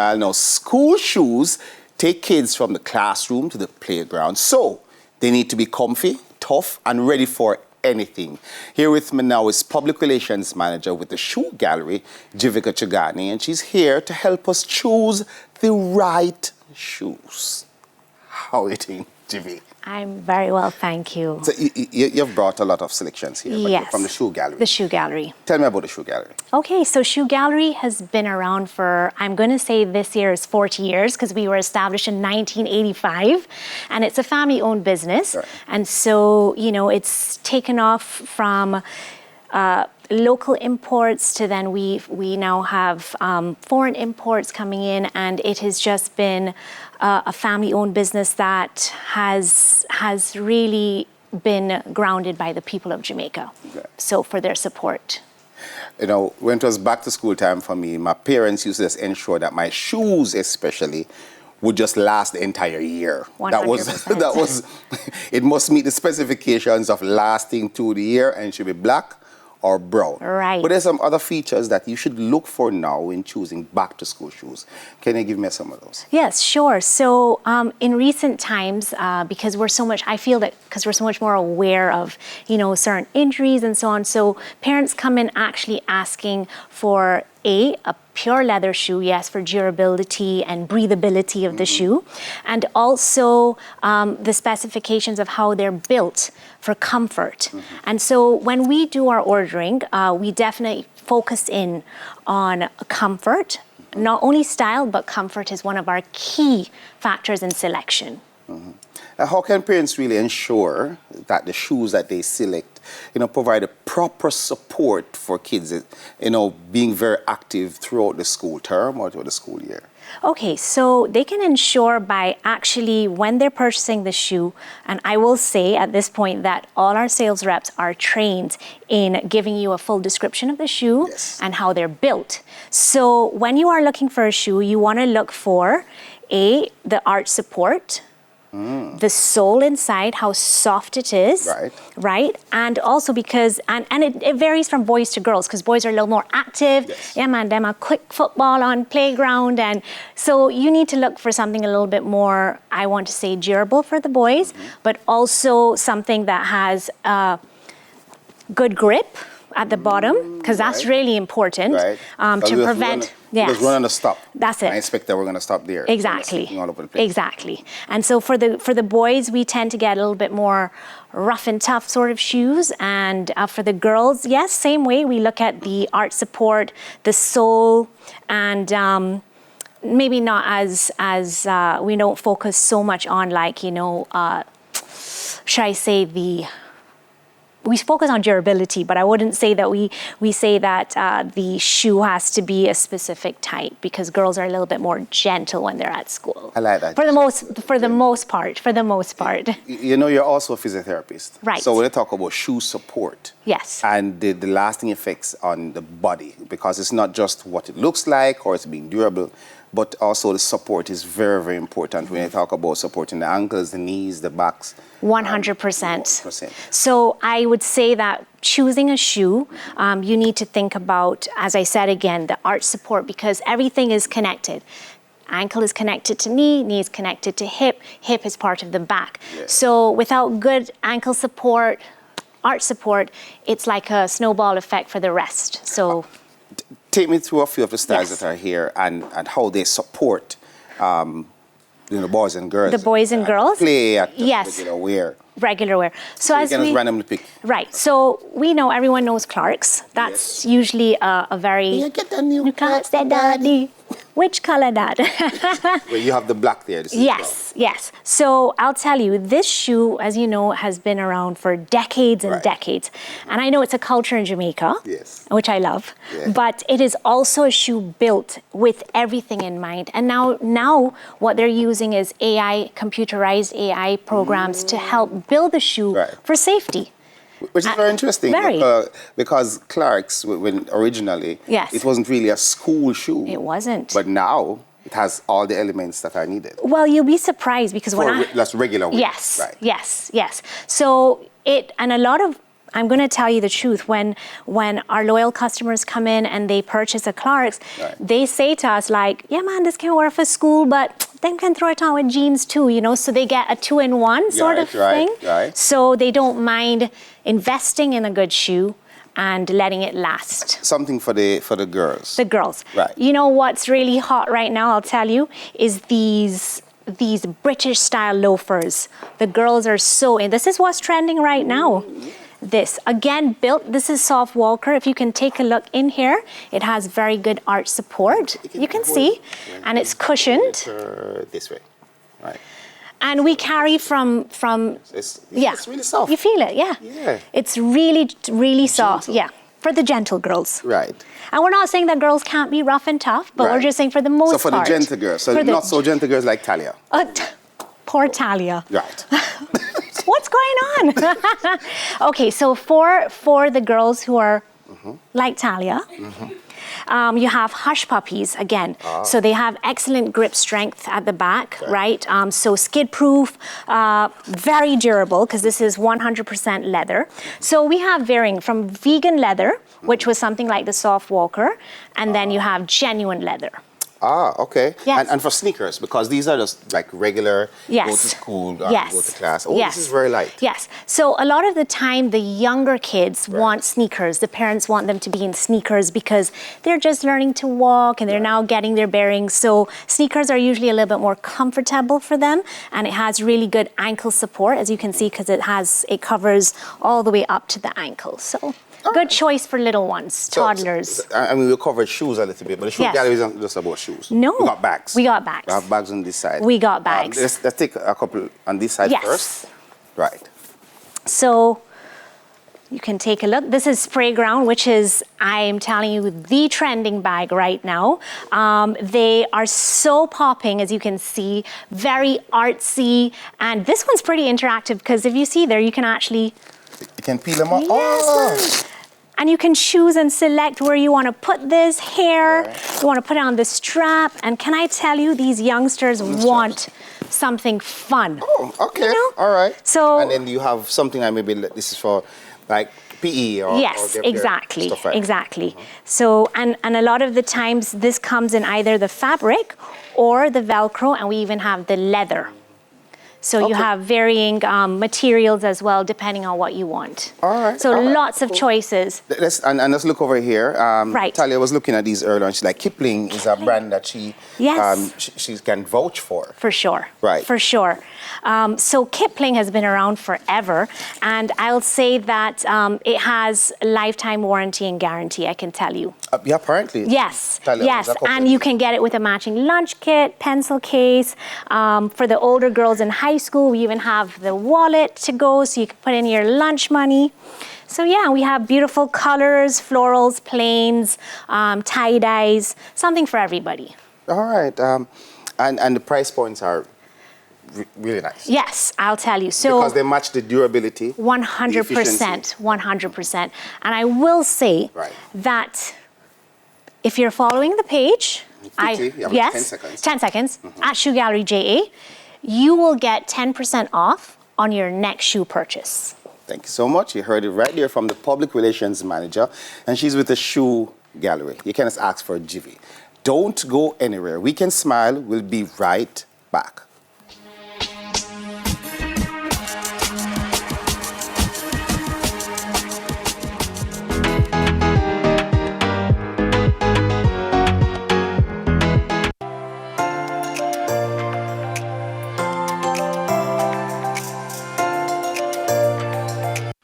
Now, school shoes take kids from the classroom to the playground, so they need to be comfy, tough, and ready for anything. Here with me now is Public Relations Manager with the Shoe Gallery, Jamaica Chagani, and she's here to help us choose the right shoes. How are you doing, Jivi? I'm very well, thank you. So you've brought a lot of selections here, but Yes. from the Shoe Gallery. The Shoe Gallery. Tell me about the Shoe Gallery. Okay, so Shoe Gallery has been around for, I'm going to say this year is 40 years because we were established in 1985, and it's a family-owned business. Right. And so, you know, it's taken off from local imports to then we now have foreign imports coming in, and it has just been a family-owned business that has really been grounded by the people of Jamaica. Okay. So for their support. You know, when it was back to school time for me, my parents used to just ensure that my shoes especially would just last the entire year. 100%. That was, it must meet the specifications of lasting through the year, and it should be black or brown. Right. But there's some other features that you should look for now in choosing back to school shoes. Can you give me some of those? Yes, sure. So in recent times, because we're so much, I feel that because we're so much more aware of, you know, certain injuries and so on. So parents come in actually asking for a pure leather shoe, yes, for durability and breathability of the shoe, and also the specifications of how they're built for comfort. And so when we do our ordering, we definitely focus in on comfort. Not only style, but comfort is one of our key factors in selection. How can parents really ensure that the shoes that they select, you know, provide a proper support for kids, you know, being very active throughout the school term or throughout the school year? Okay, so they can ensure by actually when they're purchasing the shoe, and I will say at this point that all our sales reps are trained in giving you a full description of the shoe Yes. and how they're built. So when you are looking for a shoe, you want to look for the arch support, the sole inside, how soft it is, right? And also because, and it varies from boys to girls, because boys are a little more active. Yes. Yeah, man, them a quick football on playground. And so you need to look for something a little bit more, I want to say, durable for the boys, but also something that has good grip at the bottom, because that's really important to prevent. Because we're going to stop. That's it. I expect that we're going to stop there. Exactly. All over the place. Exactly. And so for the boys, we tend to get a little bit more rough and tough sort of shoes. And for the girls, yes, same way. We look at the arch support, the sole, and maybe not as we don't focus so much on, like, you know, should I say we focus on durability, but I wouldn't say that we say that the shoe has to be a specific type, because girls are a little bit more gentle when they're at school. I like that. For the most part. You know, you're also a physiotherapist. Right. So when you talk about shoe support, Yes. and the lasting effects on the body, because it's not just what it looks like or it's being durable, but also the support is very, very important when you talk about supporting the ankles, the knees, the backs. 100%. So I would say that choosing a shoe, you need to think about, as I said again, the arch support, because everything is connected. Ankle is connected to knee is connected to hip is part of the back. Yes. So without good ankle support, arch support, it's like a snowball effect for the rest. So take me through a few of the styles Yes. that are here and how they support you know, boys and girls. The boys and girls? Play at the Yes. regular wear. regular wear. So You as can we just randomly pick. Right. So we know, everyone knows Clark's. That's usually a very You get the new Clark's that daddy. Which color that? Well, you have the black there. This is Yes, yes. So I'll tell you, this shoe, as you know, has been around for decades and Right. decades. And I know it's a culture in Jamaica, Yes. which I love, Yeah. but it is also a shoe built with everything in mind. And now what they're using is AI, computerized AI programs to help build the shoe Right. for safety. Which is very interesting. Very. Because Clark's, when originally, Yes. it wasn't really a school shoe. It wasn't. But now, it has all the elements that are needed. Well, you'll be surprised because when I... That's regular wear. Yes, Right. yes, yes. So and a lot of I'm going to tell you the truth. When our loyal customers come in and they purchase a Clark's, they say to us like, yeah, man, this can work for school, but them can throw it on with jeans too, you know, so they get a 2-in-1 sort of thing. Right. So they don't mind investing in a good shoe and letting it last. Something for the girls. The girls. Right. You know what's really hot right now, I'll tell you, is these British style loafers. The girls are so in. This is what's trending right now. This, again, this is soft Walker. If you can take a look in here, it has very good arch support. You can see, and it's cushioned. This way, right. And we carry from It's really soft. You feel it, yeah. Yeah. It's really, really soft, Gentle. yeah, for the gentle girls. Right. And we're not saying that girls can't be rough and tough, but we're just saying for the most part. So for the gentle girls, so not so gentle girls like Talia. Poor Talia. Right. What's going on? Okay, so for the girls who are like Talia, you have hush puppies again. So they have excellent grip strength at the back, right? So skid proof, very durable because this is 100% leather. So we have varying from vegan leather, which was something like the soft Walker, and then you have genuine leather. Okay. Yes. And for sneakers, because these are just like regular, go to school, go to class. Oh, this is very light. Yes. So a lot of the time, the younger kids want sneakers. The parents want them to be in sneakers because they're just learning to walk and they're now getting their bearings. So sneakers are usually a little bit more comfortable for them, and it has really good ankle support, as you can see, because it covers all the way up to the ankle. So. Good choice for little ones, toddlers. I mean, we covered shoes a little bit, but the shoe gallery isn't just about shoes. No. We got bags. We got bags. We have bags on this side. We got bags. Let's take a couple on this side first. Right. So you can take a look. This is Spray Ground, which is, I'm telling you, the trending bag right now. They are so popping, as you can see, very artsy. And this one's pretty interactive because if you see there, you can actually... You can peel them off. Yes, and you can choose and select where you want to put this hair. You want to put it on the strap. And can I tell you, these youngsters want something fun. Oh, okay. You know? All right. So, and then you have something, maybe this is for like PE or yes, or exactly, stuff like exactly. So, and a lot of the times this comes in either the fabric or the Velcro, and we even have the leather. So you have varying materials as well, depending on what you want. All right. So lots of choices. Let's look over here. Right. Talia was looking at these earlier, and she's like, Kipling is a brand that she can vouch for. For sure. Right. For sure. So Kipling has been around forever, and I'll say that it has a lifetime warranty and guarantee, I can tell you. Yeah, apparently. Yes, Talia, yes, and you can get it with a matching lunch kit, pencil case. For the older girls in high school, we even have the wallet to go, so you can put in your lunch money. So yeah, we have beautiful colors, florals, plains, tie-dyes, something for everybody. All right, and the price points are really nice. Yes, I'll tell you. So because they match the durability. 100%, 100%. And I will say that if you're following the page, 10 seconds. 10 seconds at Shoe Gallery JA, you will get 10% off on your next shoe purchase. Thank you so much. You heard it right there from the public relations manager, and she's with the Shoe Gallery. You can just ask for Jivy. Don't go anywhere. We Can Smile will be right back.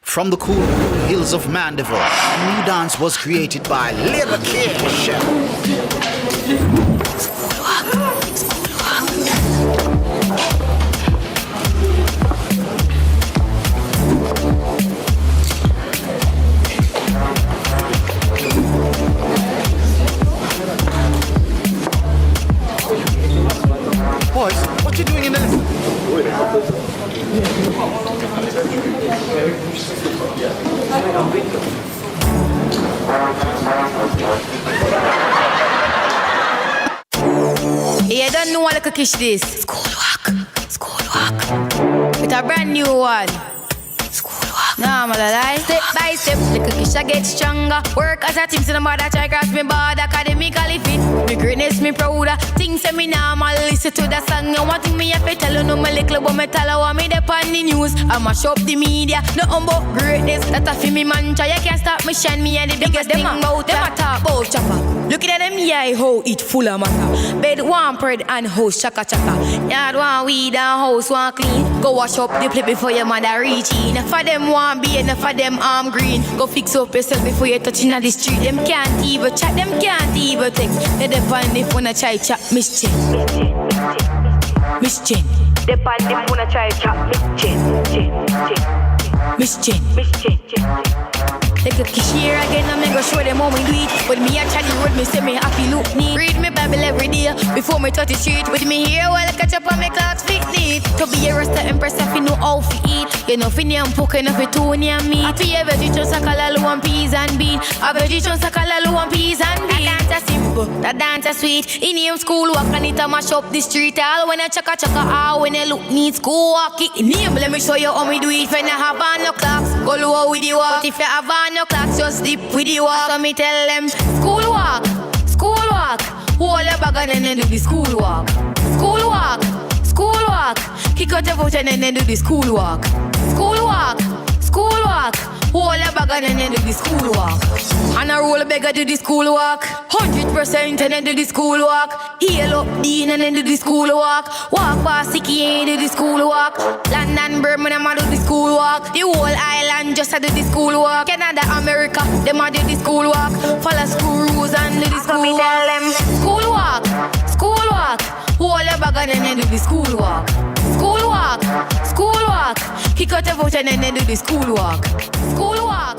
From the cool hills of Mandeville, a new dance was created by Little Kish. Boys, what you doing in this? You don't know what kish this. School walk. With a brand new one. School walk. Nah, man, lie. Step by step, little Kisha get stronger. Work as a team, so no matter try cross me border. Academically fit, me greatness, me prouder. Things say me normal, listen to the song. You want me have to tell you no, my little but me tell you what me dep on the news. I mash up the media, no humble greatness. That a fi me mantra, you can't stop me shine. Me and the biggest thing about them a talk about chopper. Looking at them, yeah, how it full of matter. Bed one bread and house chaka chaka. Yard one weed and house one clean. Go wash up the plate before your mother reach in. Enough of them want be, enough of them arm green. Go fix up yourself before you touching on the street. Them can't even chat, them can't even text. They depend if wanna try chat, Miss Chen. Miss Chen. Depend if wanna try chat, Miss Chen. Miss Chen. Miss Chen. They could kiss here again and me go show them how we do it. But me actually road, me say me happy look neat. Read me Bible every day before me touch the street. With me here while I catch up on me clocks fit neat. To be a rasta empress if you know how to eat. You know finny and poke enough for Tony and me. Happy a veggie sakalalu and peas and bean. A veggie sakalalu and peas and bean. That dance a simple, that dance a sweet. In him school walk and it a mash up the street. All when I chaka chaka, all when I look neat. School walk it in him. Let me show you how we do it. When I have on no clocks, go low with the walk. But if you have on no clocks, just dip with the walk. So me tell them, school walk, school walk. Hold your bag and then do the school walk. School walk, school walk. Kick out your foot and then do the school walk. School walk, school walk. Hold your bag and then do the school walk. And I roll a beggar do the school walk. 100% and then do the school walk. Heal up Dean and then do the school walk. Walk past Sicky and do the school walk. London, Birmingham, I do the school walk. The whole island just I do the school walk. Canada, America, them I do the school walk. Follow school rules and do the school walk. Tell them, school walk, school walk. Hold your bag and then do the school walk. School walk, school walk. Kick out your foot and then do the school walk. School walk.